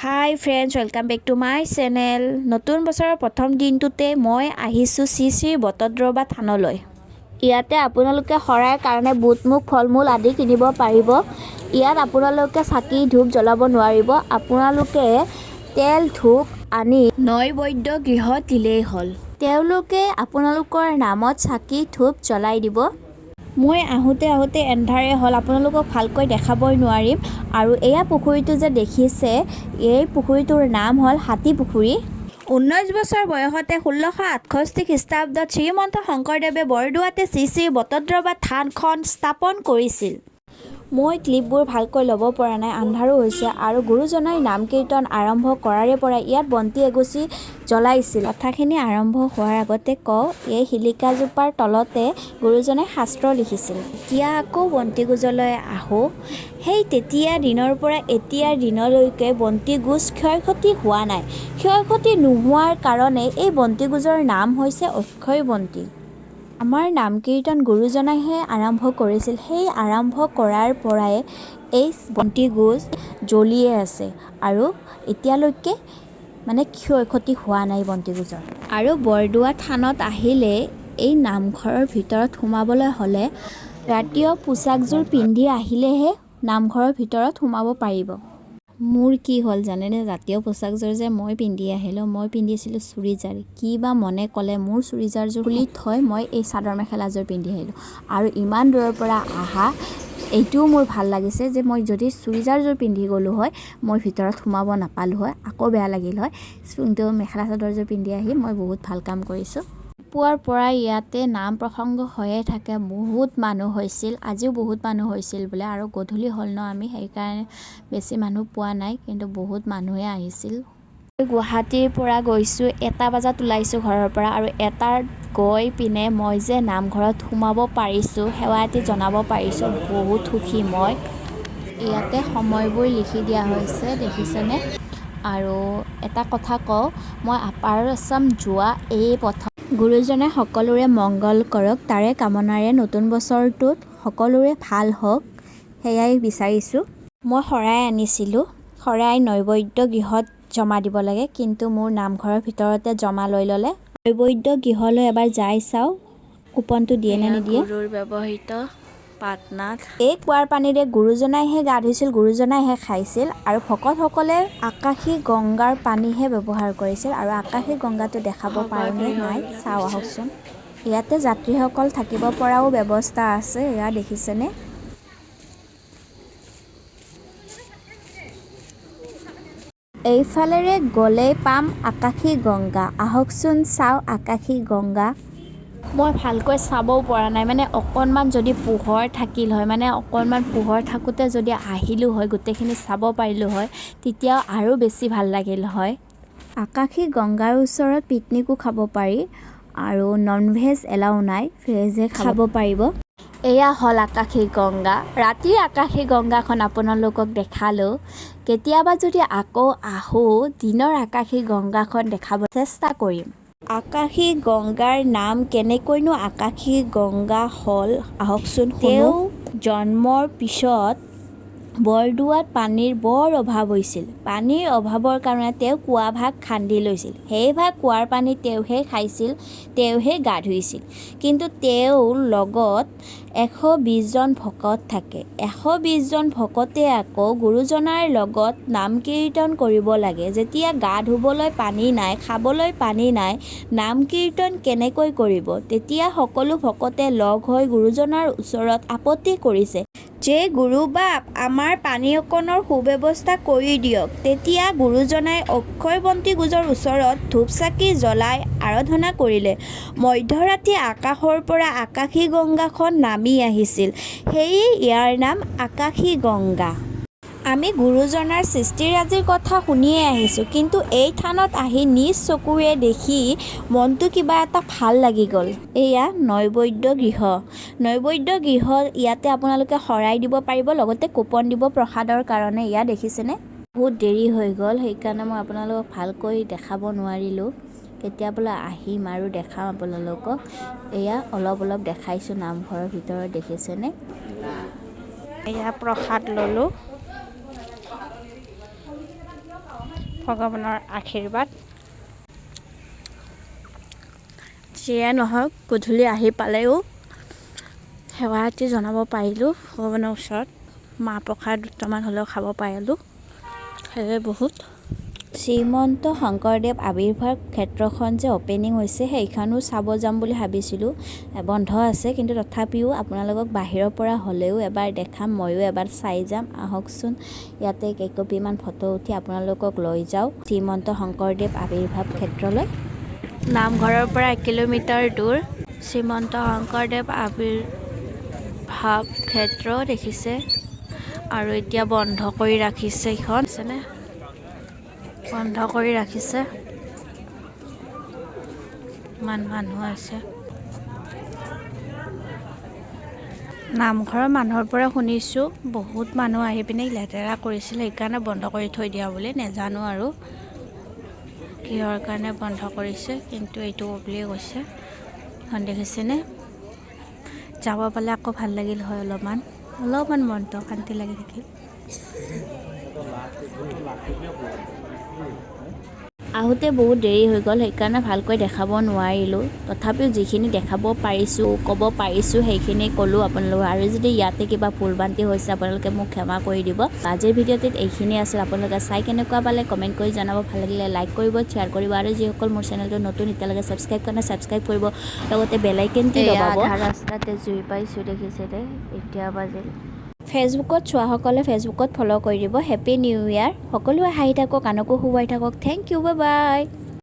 High friends, welcome back to my channel. নতুন বছৰৰ প্ৰথম দিনটোতে মই আহিছোঁ শ্ৰী শ্ৰী বটদ্ৰৱা থানলৈ। ইয়াতে আপোনালোকে শৰাইৰ কাৰণে বুট মুগ ফল মূল আদি কিনিব পাৰিব। ইয়াত আপোনালোকে চাকি ধূপ জ্বলাব নোৱাৰিব। আপোনালোকে তেল ধূপ আনি নৈবদ্য গৃহত দিলেই হ'ল। তেওঁলোকে আপোনালোকৰ নামত চাকি ধূপ জ্বলাই দিব। মই আহোঁতে এন্ধাৰে হ'ল, আপোনালোকক ভালকৈ দেখাবই নোৱাৰিম। আৰু এয়া পুখুৰীটো যে দেখিছে, এই পুখুৰীটোৰ নাম হ'ল হাতী পুখুৰী। 19 বছৰ বয়সতে 1668 খ্ৰীষ্টাব্দত শ্ৰীমন্ত শংকৰদেৱে বৰদোৱাতে শ্ৰী শ্ৰী বটদ্ৰৱা থানখন স্থাপন কৰিছিল। মই ক্লিপবোৰ ভালকৈ ল'ব পৰা নাই, আন্ধাৰো হৈছে। আৰু গুৰুজনাই নাম কীৰ্তন আৰম্ভ কৰাৰে পৰা ইয়াত বন্তি এগছি জ্বলাইছিল। কথাখিনি আৰম্ভ হোৱাৰ আগতে কওঁ, এই শিলিকাজোপাৰ তলতে গুৰুজনাই শাস্ত্ৰ লিখিছিল। এতিয়া আকৌ বন্তি গোজলৈ আহোঁ। সেই তেতিয়া দিনৰ পৰা এতিয়াৰ দিনলৈকে বন্তি গোজ ক্ষয় ক্ষতি হোৱা নাই। ক্ষয় ক্ষতি নোহোৱাৰ কাৰণে এই বন্তি গোজৰ নাম হৈছে অক্ষয় বন্তি। আমাৰ নাম কীৰ্তন গুৰুজনাইহে আৰম্ভ কৰিছিল। সেই আৰম্ভ কৰাৰ পৰাই এই বন্তি গোজ জ্বলিয়ে আছে আৰু এতিয়ালৈকে ক্ষয় ক্ষতি হোৱা নাই বন্তি গোজৰ। আৰু বৰদোৱা থানত আহিলে এই নামঘৰৰ ভিতৰত সোমাবলৈ হ'লে ৰাষ্ট্ৰীয় পোচাকযোৰ পিন্ধি আহিলেহে নামঘৰৰ ভিতৰত সোমাব পাৰিব। মোৰ কি হ'ল জানেনে, জাতীয় পোচাকযোৰ যে মই পিন্ধি আহিলোঁ, মই পিন্ধিছিলোঁ চুৰিজাৰ। কি বা মনে ক'লে মোৰ চুৰিজাৰযোৰ খুলি থৈ মই এই চাদৰ মেখেলাযোৰ পিন্ধি আহিলোঁ। আৰু ইমান দূৰৰ পৰা আহা এইটোও মোৰ ভাল লাগিছে যে মই যদি চুৰিজাৰযোৰ পিন্ধি গ'লোঁ হয়, মই ভিতৰত সোমাব নাপালোঁ হয়, আকৌ বেয়া লাগিল হয়। কিন্তু মেখেলা চাদৰযোৰ পিন্ধি আহি মই বহুত ভাল কাম কৰিছোঁ। পুৱাৰ পৰা ইয়াতে নাম প্ৰসংগ হৈয়ে থাকে। বহুত মানুহ হৈছিল, আজিও বহুত মানুহ হৈছিল বোলে। আৰু গধূলি হ'ল ন, আমি সেইকাৰণে বেছি মানুহ পোৱা নাই, কিন্তু বহুত মানুহে আহিছিল। গুৱাহাটীৰ পৰা গৈছোঁ, 1টা বজাত ওলাইছোঁ ঘৰৰ পৰা। আৰু 1টাত গৈ পিনে মই যে নামঘৰত সোমাব পাৰিছোঁ, সেৱা এটি জনাব পাৰিছোঁ, বহুত সুখী মই। ইয়াতে সময়বোৰ লিখি দিয়া হৈছে, দেখিছেনে? আৰু এটা কথা কওঁ, মই আপাৰ আছাম যোৱা এই প্ৰথম। গুৰুজনাই সকলোৰে মংগল কৰক, তাৰে কামনাৰে নতুন বছৰটোত সকলোৰে ভাল হওক, সেয়াই বিচাৰিছোঁ। মই শৰাই আনিছিলোঁ। শৰাই নৈবদ্য গৃহত জমা দিব লাগে, কিন্তু মোৰ নামঘৰৰ ভিতৰতে জমা লৈ ল'লে। নৈবদ্য গৃহলৈ এবাৰ যাই চাওঁ কুপনটো দিয়ে নে নিদিয়ে। গুৰুৰ ব্যৱহৃত পাটনাথ। এই কুঁৱাৰ পানীৰে গুৰুজনাইহে গা ধুইছিল, গুৰুজনাইহে খাইছিল। আৰু ভকতসকলে আকাশী গংগাৰ পানীহে ব্যৱহাৰ কৰিছিল। আৰু আকাশী গংগাটো দেখাব পাৰোঁনে নাই চাওঁ আহকচোন। ইয়াতে যাত্ৰীসকল থাকিব পৰাও ব্যৱস্থা আছে, এয়া দেখিছেনে? এইফালেৰে গ'লেই পাম আকাশী গংগা। আহকচোন চাওঁ আকাশী গংগা। মই ভালকৈ চাবও পৰা নাই, অকণমান যদি পোহৰ থাকিল হয়, অকণমান পোহৰ থাকোঁতে যদি আহিলোঁ হয়, গোটেইখিনি চাব পাৰিলোঁ হয়, তেতিয়াও আৰু বেছি ভাল লাগিল হয়। আকাশী গংগাৰ ওচৰত পিকনিকো খাব পাৰি। আৰু নন ভেজ এলাও নাই, ভেজহে খাব পাৰিব। এয়া হ'ল আকাশী গংগা। ৰাতিৰ আকাশী গংগাখন আপোনালোকক দেখালোঁ। কেতিয়াবা যদি আকৌ আহোঁ, দিনৰ আকাশী গংগাখন দেখাব চেষ্টা কৰিম। আকাশী গংগাৰ নাম কেনেকৈনো আকাশী গংগা হ'ল আহকচোন। তেওঁ জন্মৰ পিছত বৰদোৱাত পানীৰ বৰ অভাৱ হৈছিল। পানীৰ অভাৱৰ কাৰণে তেওঁ কুঁৱা ভাগ খান্দি লৈছিল। সেই ভাগ কুঁৱাৰ পানী তেওঁহে খাইছিল, তেওঁহে গা ধুইছিল। কিন্তু তেওঁৰ লগত 120 জন ভকত থাকে। 120 জন ভকতে আকৌ গুৰুজনাৰ লগত নাম কীৰ্তন কৰিব লাগে। যেতিয়া গা ধুবলৈ পানী নাই, খাবলৈ পানী নাই, নাম কীৰ্তন কেনেকৈ কৰিব? তেতিয়া সকলো ভকতে লগ হৈ গুৰুজনাৰ ওচৰত আপত্তি কৰিছে যে গুৰু বাপ, আমাৰ পানী অকণৰ সুব্যৱস্থা কৰি দিয়ক। তেতিয়া গুৰুজনাই অক্ষয় বন্তি গোজৰ ওচৰত ধূপ চাকি জ্বলাই আৰাধনা কৰিলে। মধ্যৰাতি আকাশৰ পৰা আকাশী গংগাখন নামি আহিছিল। সেয়ে ইয়াৰ নাম আকাশী গংগা। আমি গুৰুজনাৰ সৃষ্টিৰাজিৰ কথা শুনিয়ে আহিছোঁ, কিন্তু এই থানত আহি নিজ চকুৰে দেখি মনটো কিবা এটা ভাল লাগি গ'ল। এয়া নৈবদ্য গৃহ। নৈবদ্য গৃহ, ইয়াতে আপোনালোকে শৰাই দিব পাৰিব, লগতে কুপন দিব প্ৰসাদৰ কাৰণে। এয়া দেখিছেনে? বহুত দেৰি হৈ গ'ল, সেইকাৰণে মই আপোনালোকক ভালকৈ দেখাব নোৱাৰিলোঁ। কেতিয়াবলৈ আহিম আৰু দেখাম আপোনালোকক। এয়া অলপ দেখাইছোঁ নামঘৰৰ ভিতৰত, দেখিছেনে? এয়া প্ৰসাদ ল'লোঁ। ভগৱানৰ আশীৰ্বাদ। যিয়ে নহওক গধূলি আহি পালেও সেৱা এটি জনাব পাৰিলোঁ ভগৱানৰ ওচৰত। মাহ প্ৰসাদ দুটামান হ'লেও খাব পাৰিলোঁ, সেয়ে বহুত। শ্ৰীমন্ত শংকৰদেৱ আৱিৰ্ভাৱ ক্ষেত্ৰখন যে অ'পেনিং হৈছে সেইখনো চাব যাম বুলি ভাবিছিলোঁ, বন্ধ আছে, কিন্তু তথাপিও আপোনালোকক বাহিৰৰ পৰা হ'লেও এবাৰ দেখাম, ময়ো এবাৰ চাই যাম। আহকচোন ইয়াতে কেইকপিমান ফটো উঠি আপোনালোকক লৈ যাওঁ শ্ৰীমন্ত শংকৰদেৱ আৱিৰ্ভাৱ ক্ষেত্ৰলৈ। নামঘৰৰ পৰা 1 কিলোমিটাৰ দূৰ শ্ৰীমন্ত শংকৰদেৱ আৱিৰ্ভাৱ ক্ষেত্ৰ দেখিছে, আৰু এতিয়া বন্ধ কৰি ৰাখিছে। এইখন আছেনে, বন্ধ কৰি ৰাখিছে। ইমান মানুহ আছে। নামঘৰৰ মানুহৰ পৰা শুনিছোঁ বহুত মানুহ আহি পিনে লেতেৰা কৰিছিল, সেইকাৰণে বন্ধ কৰি থৈ দিয়া বুলি। নেজানো আৰু কিহৰ কাৰণে বন্ধ কৰিছে, কিন্তু এইটো বুলিয়ে কৈছে। এখন দেখিছেনে, যাব পালে আকৌ ভাল লাগিল হয়, অলপমান মনটো শান্তি লাগি থাকিল। আহোঁতে বহুত দেৰি হৈ গ'ল, সেইকাৰণে ভালকৈ দেখাব নোৱাৰিলোঁ। তথাপিও যিখিনি দেখাব পাৰিছোঁ, ক'ব পাৰিছোঁ, সেইখিনি ক'লোঁ আপোনালোকক। আৰু যদি ইয়াতে কিবা ভুল ভ্ৰান্তি হৈছে আপোনালোকে মোক ক্ষমা কৰি দিব। আজিৰ ভিডিঅ'টোত এইখিনি আছিল। আপোনালোকে চাই কেনেকুৱা পালে কমেণ্ট কৰি জনাব। ভাল লাগিলে লাইক কৰিব, শ্বেয়াৰ কৰিব, আৰু যিসকল মোৰ চেনেলটো নতুন এতিয়ালৈকে ছাবস্ক্ৰাইব কৰা নাই ছাবস্ক্ৰাইব কৰিব, লগতে বেল আইকনটি দবাব। আধা ৰাস্তাতে জুই পাইছোঁ দেখিছেনে, এতিয়া বাজিল। ফেচবুকত চোৱাসকলে ফেচবুকত ফ'ল' কৰি দিব। Happy new year. সকলোৱে হাঁহি থাকক, আনকো শুবাই থাকক। Thank you, bye by.